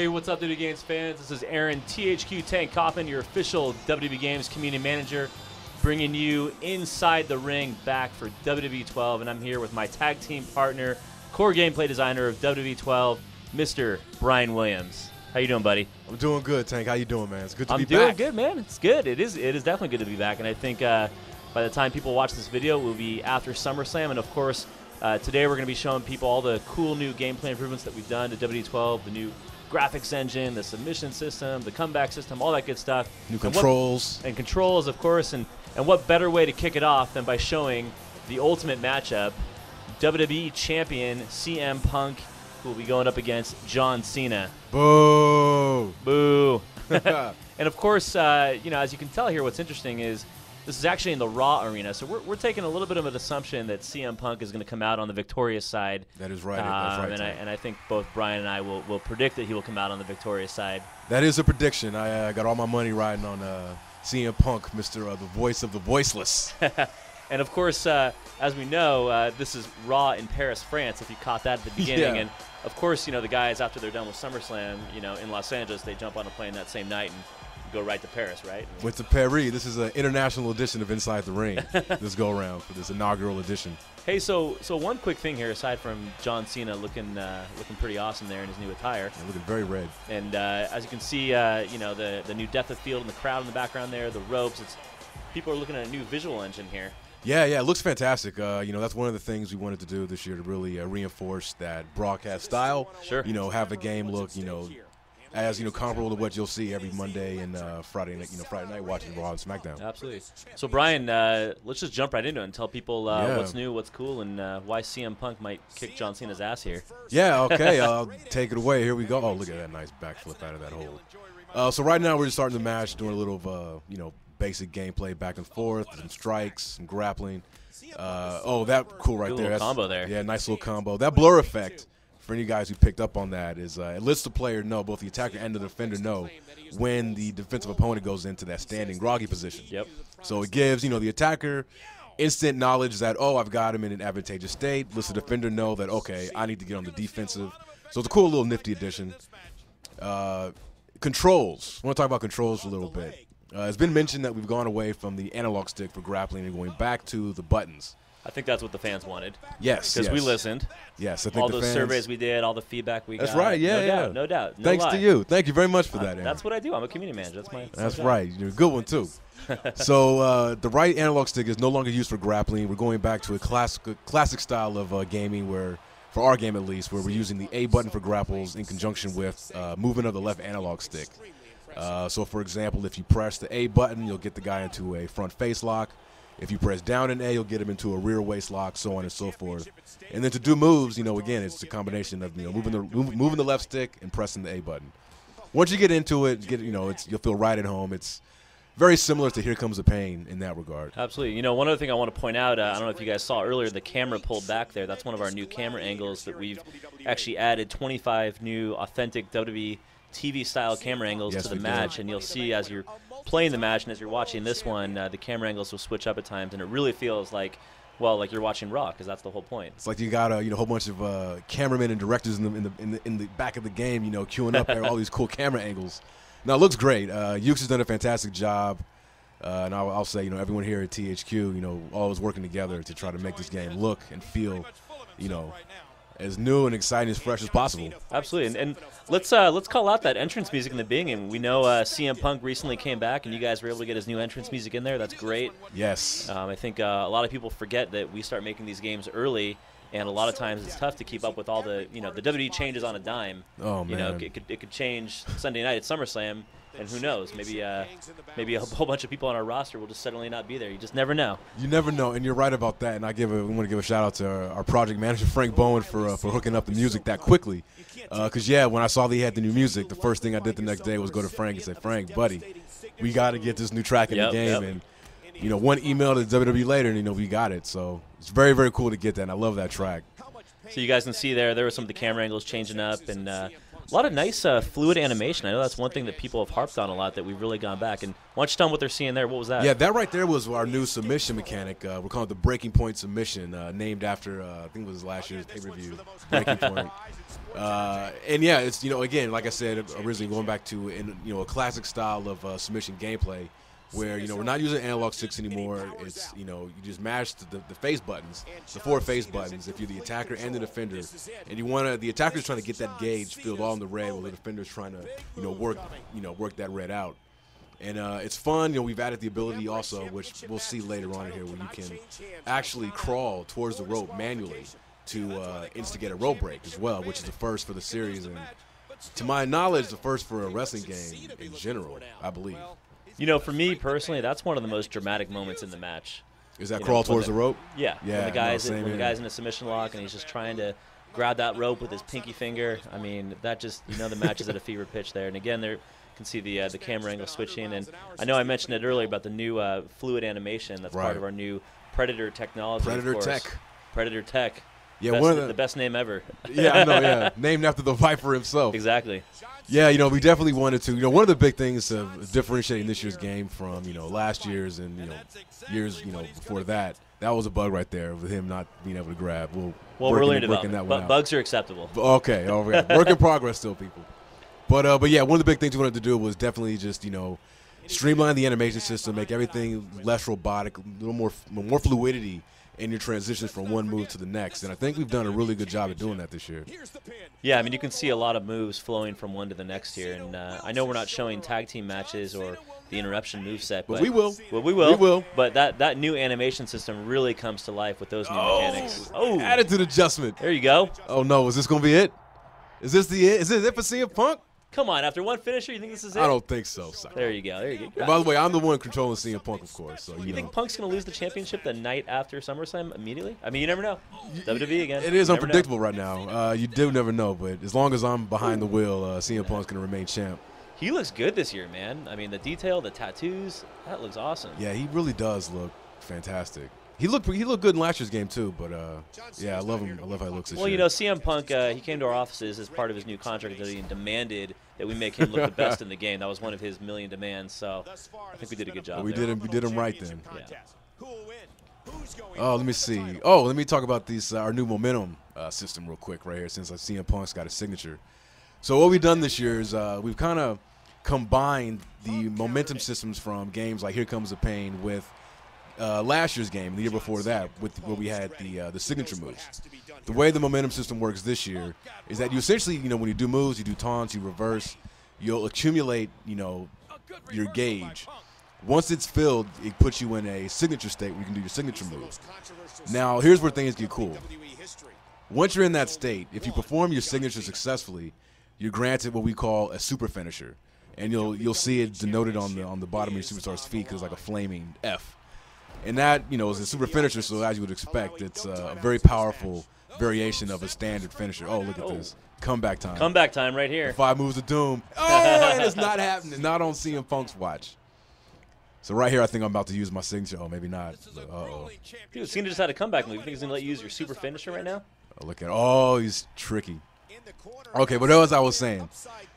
Hey, what's up, WWE Games fans? This is Aaron THQ Tank Coffin, your official WWE Games community manager, bringing you inside the ring back for WWE 12, and I'm here with my tag team partner, core gameplay designer of WWE 12, Mr. Brian Williams. How you doing, buddy? I'm doing good, Tank. How you doing, man? It's good to be back. I'm doing good, man. It's good. It is definitely good to be back, and I think by the time people watch this video, we'll be after SummerSlam, and of course, today we're going to be showing people all the cool new gameplay improvements that we've done to WWE 12, the new graphics engine, the submission system, the comeback system, all that good stuff. New controls. And controls, of course, and what better way to kick it off than by showing the ultimate matchup, WWE Champion CM Punk, who will be going up against John Cena. Boo! Boo! And of course, as you can tell here, what's interesting is this is actually in the Raw arena, so we're taking a little bit of an assumption that CM Punk is going to come out on the victorious side. That is right. That's right. And I think both Brian and I will predict that he will come out on the victorious side. That is a prediction. I got all my money riding on CM Punk, Mr. The voice of the voiceless. And of course, as we know, this is Raw in Paris, France, if you caught that at the beginning. Yeah. And of course, the guys, after they're done with SummerSlam, in Los Angeles, they jump on a plane that same night and go right to Paris, right? Went to Paris. This is an international edition of Inside the Ring. This go around for this inaugural edition. Hey, so one quick thing here, aside from John Cena looking pretty awesome there in his new attire. Yeah, looking very red. And as you can see, the new depth of field and the crowd in the background there, the ropes. People are looking at a new visual engine here. Yeah, it looks fantastic. That's one of the things we wanted to do this year to really reinforce that broadcast style. Sure. Have the game look, as comparable to what you'll see every Monday and Friday night watching Raw and SmackDown. Absolutely. So Brian, let's just jump right into it and tell people what's new, what's cool, and why CM Punk might kick John Cena's ass here. Yeah, okay, I'll take it away. Here we go. Oh, look at that nice backflip out of that hole. So right now we're just starting the match, doing a little of basic gameplay back and forth, some strikes, some grappling. That cool right there. Little combo there. Yeah, nice little combo. That blur effect, for any guys who picked up on that, is it lets the player know, both the attacker and the defender know, when the defensive opponent goes into that standing groggy position. Yep. So it gives the attacker instant knowledge that, I've got him in an advantageous state. Lets the defender know that, okay, I need to get on the defensive. So it's a cool little nifty addition. Controls. I want to talk about controls for a little bit. It's been mentioned that we've gone away from the analog stick for grappling and going back to the buttons. I think that's what the fans wanted. Yes, because we listened. Yes, I think all the those fans, surveys we did, all the feedback we got. That's right. Yeah, no doubt. No Thanks lie. to you. Thank you very much for that, Aaron. That's what I do. I'm a community manager. That's right. You're a good one too. So the right analog stick is no longer used for grappling. We're going back to a classic style of gaming, where, for our game at least, where we're using the A button for grapples in conjunction with movement of the left analog stick. So, for example, if you press the A button, you'll get the guy into a front face lock. If you press down an A, you'll get him into a rear waist lock, so on and so forth. And then to do moves, again, it's a combination of moving the left stick and pressing the A button. Once you get into it, you'll feel right at home. It's very similar to Here Comes the Pain in that regard. Absolutely. One other thing I want to point out, I don't know if you guys saw earlier, the camera pulled back there. That's one of our new camera angles that we've actually added 25 new authentic WWE TV-style camera angles to the match, and you'll see as you're playing the match and as you're watching this one, the camera angles will switch up at times, and it really feels like you're watching Raw, because that's the whole point. It's like you got a whole bunch of cameramen and directors in the back of the game, queuing up all these cool camera angles. Now it looks great. Ukes has done a fantastic job, and I'll say everyone here at THQ, always working together to try to make this game look and feel, as new and exciting, as fresh as possible. Absolutely, and let's call out that entrance music in the beginning. We know CM Punk recently came back, and you guys were able to get his new entrance music in there. That's great. Yes. I think a lot of people forget that we start making these games early, and a lot of times it's tough to keep up with all the the WWE changes on a dime. Oh man. It could change Sunday night at SummerSlam. And who knows? Maybe a whole bunch of people on our roster will just suddenly not be there. You just never know. You never know, and you're right about that. And we want to give a shout out to our project manager Frank Bowen for hooking up the music that quickly. Because when I saw that he had the new music, the first thing I did the next day was go to Frank and say, Frank, buddy, we got to get this new track in the game. Yep. And one email to WWE later, and we got it. So it's very, very cool to get that. And I love that track. So you guys can see there were some of the camera angles changing up, and A lot of nice fluid animation. I know that's one thing that people have harped on a lot that we've really gone back. And why don't you tell them what they're seeing there? What was that? Yeah, that right there was our new submission mechanic. We're calling it the Breaking Point submission, named after, I think it was last year's pay-per-view, Breaking Point. And yeah, it's, again, like I said, originally going back to, a classic style of submission gameplay where, we're not using analog sticks anymore. It's, you just mash the face buttons, the 4 face buttons, if you're the attacker and the defender. And the attacker's trying to get that gauge filled all in the red while the defender's trying to, work that red out. And it's fun. We've added the ability also, which we'll see later on here, where you can actually crawl towards the rope manually to instigate a rope break as well, which is the first for the series. And to my knowledge, the first for a wrestling game in general, I believe. For me personally, that's one of the most dramatic moments in the match. Is that crawl towards the rope? Yeah. When the guy's in a submission lock and he's just trying to grab that rope with his pinky finger. I mean, that just, the match is at a fever pitch there. And again, there you can see the camera angle switching. And I know I mentioned it earlier about the new fluid animation. That's part of our new Predator technology. Predator Tech. Yeah, the best name ever. Yeah, I know, yeah. Named after the Viper himself. Exactly. Yeah, we definitely wanted to. One of the big things of differentiating this year's game from, last year's and, years, before that, that was a bug right there with him not being able to grab. We're learning about that. But bugs are acceptable. Okay, work in progress still, people. But yeah, one of the big things we wanted to do was definitely just, streamline the animation system, make everything less robotic, a little more fluidity in your transitions from one move to the next. And I think we've done a really good job of doing that this year. Yeah, I mean, you can see a lot of moves flowing from one to the next here. And I know we're not showing tag team matches or the interruption moveset, but we will. Well, we will. We will. But that new animation system really comes to life with those new mechanics. Oh, attitude adjustment. There you go. Oh, no. Is this going to be it? Is this it for CM Punk? Come on, after one finisher, you think this is it? I don't think so. Sorry. There you go. And by the way, I'm the one controlling CM Punk, of course. So you think Punk's going to lose the championship the night after SummerSlam immediately? I mean, you never know. WWE again. It is unpredictable right now. You do never know, but as long as I'm behind the wheel, CM Punk's going to remain champ. He looks good this year, man. I mean, the detail, the tattoos, that looks awesome. Yeah, he really does look fantastic. He looked good in last year's game too, but yeah, I love him. I love how he looks this year. Well, CM Punk, he came to our offices as part of his new contract that he demanded that we make him look the best in the game. That was one of his million demands. So I think we did a good job. We did him right then. Yeah. Oh, let me see. Oh, let me talk about our new momentum system real quick right here, since CM Punk's got a signature. So what we've done this year is we've kind of combined the momentum systems from games like Here Comes the Pain with last year's game, the year before that, where we had the signature moves. The way the momentum system works this year is that you essentially, when you do moves, you do taunts, you reverse, you'll accumulate, your gauge. Once it's filled, it puts you in a signature state where you can do your signature moves. Now, here's where things get cool. Once you're in that state, if you perform your signature successfully, you're granted what we call a super finisher, and you'll see it denoted on the bottom of your superstar's feet because it's like a flaming F. And that, is a super finisher, so as you would expect, it's a very powerful variation of a standard finisher. Oh, look at this. Comeback time. Comeback time right here. The 5 moves of doom. Oh, and it's not happening. Not on CM Punk's watch. So right here, I think I'm about to use my signature. Oh, maybe not. Uh-oh. Dude, Cena just had a comeback move. You think he's going to let you use your super finisher right now? Oh, look at it. Oh, he's tricky. Okay, but as I was saying,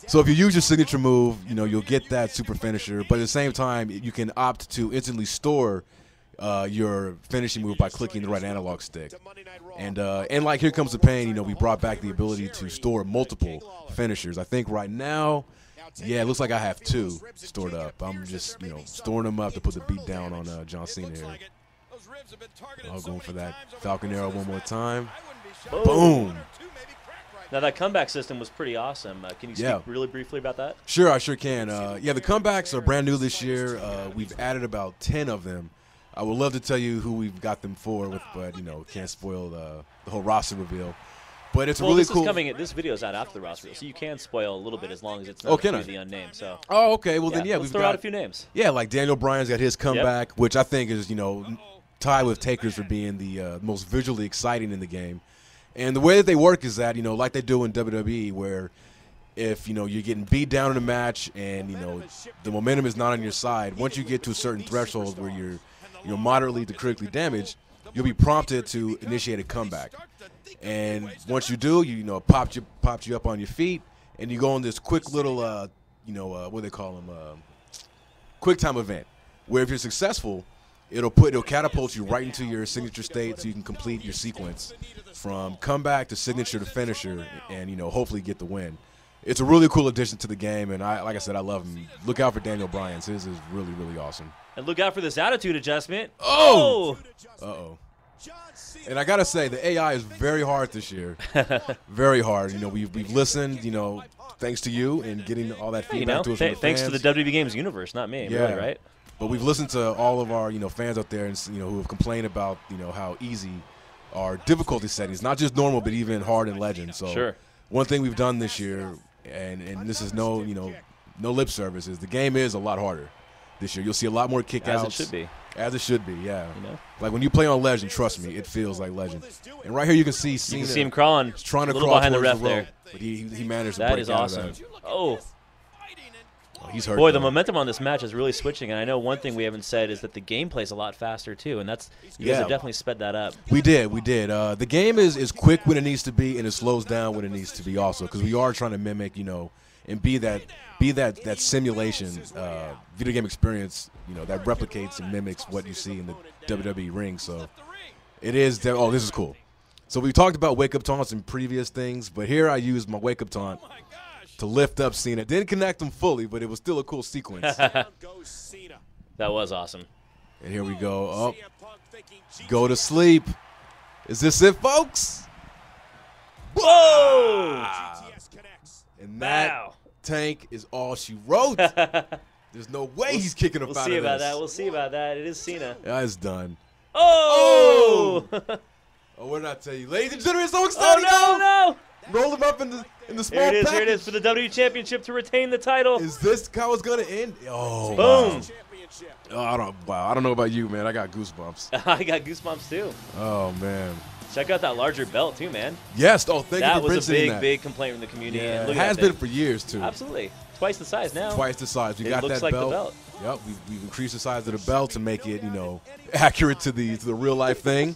so if you use your signature move, you'll get that super finisher. But at the same time, you can opt to instantly store your finishing move by clicking the right analog stick. And like Here Comes the Pain, we brought back the ability to store multiple finishers. I think right now, yeah, it looks like I have 2 stored up. I'm just, storing them up to put the beat down on John Cena here. I'm going for that Falcon Arrow one more time. Boom. Now, that comeback system was pretty awesome. Can you speak really briefly about that? Sure, I sure can. Yeah, the comebacks are brand new this year. We've added about 10 of them. I would love to tell you who we've got them for, but can't spoil the whole roster reveal. But it's really cool. This video is out after the roster, so you can spoil a little bit as long as it's not the unnamed. So. Oh, okay. Well, then, we've got out a few names. Yeah, like Daniel Bryan's got his comeback, which I think is, tied with Taker's for being the most visually exciting in the game. And the way that they work is that, like they do in WWE, where if, you're getting beat down in a match and, the momentum is not on your side, once you get to a certain threshold where you're moderately to critically damaged, you'll be prompted to initiate a comeback. And once you do, pops you up on your feet, and you go on this quick little, what do they call them, quick time event, where if you're successful, it'll catapult you right into your signature state, so you can complete your sequence from comeback to signature to finisher, and hopefully get the win. It's a really cool addition to the game, and like I said, I love him. Look out for Daniel Bryan's. His is really, really awesome. And look out for this attitude adjustment. Oh! Uh-oh. And I got to say, the AI is very hard this year. Very hard. We've listened, thanks to you and getting all that feedback to us from the thanks fans. to the WWE Games universe, not me. Yeah. Really, right? But we've listened to all of our, fans out there, and who have complained about, how easy our difficulty settings, not just normal, but even hard and legend. So sure. One thing we've done this year, and this is no lip service, is the game is a lot harder this year. You'll see a lot more kickouts. As it should be. As it should be, yeah. Like when you play on Legend, trust me, it feels like Legend. And right here you can see Cena. You can see him crawling. He's trying to a little crawl behind the towards ref the rope, there. but he managed to That break is out awesome. of that. Oh, he's hurt. boy, the though. momentum on this match is really switching. And I know one thing we haven't said is that the gameplay is a lot faster too, and you guys have definitely sped that up. We did. The game is quick when it needs to be, and it slows down when it needs to be also, because we are trying to mimic, and be that simulation video game experience, that replicates and mimics what you see in the WWE ring. So it is. Oh, this is cool. So we talked about wake up taunts in previous things, but here I used my wake up taunt to lift up Cena. Didn't connect him fully, but it was still a cool sequence. That was awesome. And here we go. Oh, go to sleep. Is this it, folks? Whoa! And that tank is all she wrote. There's no way he's kicking up out of this. We'll see about that. We'll see about that. It is Cena. Yeah, it's done. Oh! Oh, what did I tell you? Ladies and gentlemen, so exciting. Oh, no. Roll him up in the small package. Here it is for the WWE Championship to retain the title. Is this how it's going to end? Oh, boom. Wow. I don't know about you, man. I got goosebumps. I got goosebumps, too. Oh, man. Check out that larger belt, too, man. Yes. Oh, thank you for That was a big that. complaint from the community. Yeah, and it has been for years, too. Absolutely. Twice the size now. Twice the size. We it got looks that like belt. The belt. Yep. We've increased the size of the belt to make it, accurate to the real life thing.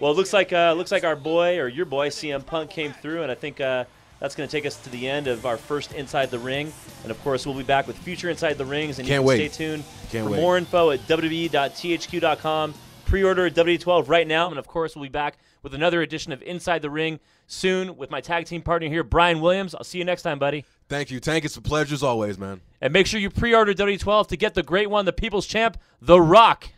Well, it looks like our boy or your boy CM Punk came through, and I think that's going to take us to the end of our first Inside the Ring. And of course, we'll be back with future Inside the Rings, and you can stay tuned for more info at wwe.thq.com. Pre-order at WWE12 right now, and of course, we'll be back with another edition of Inside the Ring soon with my tag team partner here, Brian Williams. I'll see you next time, buddy. Thank you, Tank. It's a pleasure as always, man. And make sure you pre-order WWE12 to get the great one, the People's Champ, The Rock.